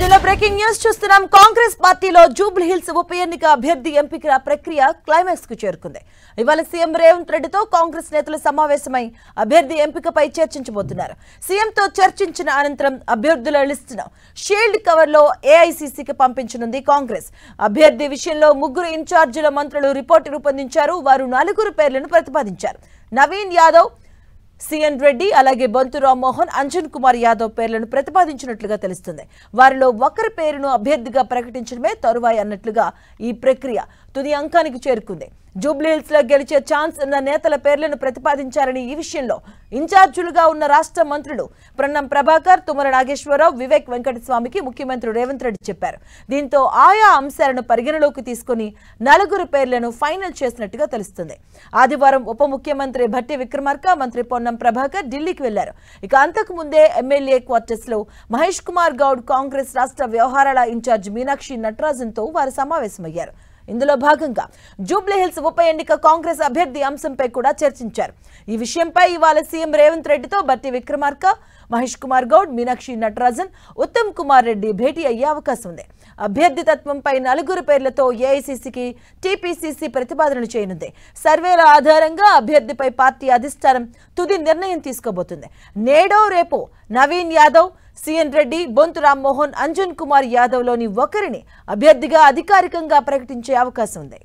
బులెటిన్లో breaking news చూస్తున్నాం. కాంగ్రెస్ పార్టీలో జూబ్లీ హిల్స్ ఉప ఎన్నిక అభ్యర్థి ఎంపిక ప్రక్రియ క్లైమాక్స్ కు చేరుకుంది. ఇవాళ సీఎం రేవంత్ రెడ్డితో కాంగ్రెస్ నేతలు సమావేశమై అభ్యర్థి ఎంపికపై చర్చించబోతున్నారు. సీఎంతో చర్చించిన అనంతరం అభ్యర్థుల లిస్టును షీల్డ్ కవర్లో ఏఐసీసీకి పంపించనుంది కాంగ్రెస్. అభ్యర్థి విషయంలో ముగ్గురు ఇన్ఛార్జీల మంత్రులు రిపోర్టు రూపొందించారు. వారు 4 పేర్లను ప్రతిపాదించారు. నవీన్ యాదవ్, సిఎన్ రెడ్డి, అలాగే బొంతు రామ్మోహన్, అంజన్ కుమార్ యాదవ్ పేర్లను ప్రతిపాదించినట్లుగా తెలుస్తుంది. వారిలో ఒకరి పేరును అభ్యర్థిగా ప్రకటించడమే తరువాయి అన్నట్లుగా ఈ ప్రక్రియ తుది అంకానికి చేరుకుంది. జూబ్లీహిల్స్ లో గెలిచే ఛాన్స్ ఉన్న నేతల పేర్లను ప్రతిపాదించారని ఈ విషయంలో ఇన్ఛార్జీలుగా ఉన్న రాష్ట్ర మంత్రులు ప్రన్నం ప్రభాకర్, తుమ్మల నాగేశ్వరరావు, వివేక్ వెంకటస్వామికి ముఖ్యమంత్రి రేవంత్ రెడ్డి చెప్పారు. దీంతో ఆయా అంశాలను పరిగణలోకి తీసుకుని 4 పేర్లను ఫైనల్ చేసినట్టుగా తెలుస్తుంది. ఆదివారం ఉప ముఖ్యమంత్రి భట్టి విక్రమార్క, మంత్రి పొన్నం ప్రభాకర్ ఢిల్లీకి వెళ్లారు. ఇక అంతకు ముందే ఎమ్మెల్యే క్వార్టర్స్ లో మహేష్ కుమార్ గౌడ్, కాంగ్రెస్ రాష్ట్ర వ్యవహారాల ఇన్ఛార్జ్ మీనాక్షి నటరాజన్తో వారు సమావేశమయ్యారు. ఇందులో భాగంగా జూబ్లీహిల్స్ ఉప ఎన్నిక కాంగ్రెస్ అభ్యర్థి అంశంపై కూడా చర్చించారు. ఈ విషయంపై ఇవాళ సీఎం రేవంత్ రెడ్డితో భట్టి విక్రమార్క, మహేష్ కుమార్ గౌడ్, మీనాక్షి నటరాజన్, ఉత్తమ్ కుమార్ రెడ్డి భేటీ అయ్యే అవకాశం ఉంది. అభ్యర్థి తత్వంపై 4 పేర్లతో ఏఐసీసీకి టీపీసీసీ ప్రతిపాదనలు చేయనుంది. సర్వేల ఆధారంగా అభ్యర్థిపై పార్టీ అధిష్టానం తుది నిర్ణయం తీసుకోబోతుంది. నేడో రేపో నవీన్ యాదవ్, సిఎన్ రెడ్డి, బొంతు రామ్మోహన్, అంజన్ కుమార్ యాదవ్ లోని ఒకరిని అభ్యర్థిగా అధికారికంగా ప్రకటించే అవకాశం ఉంది.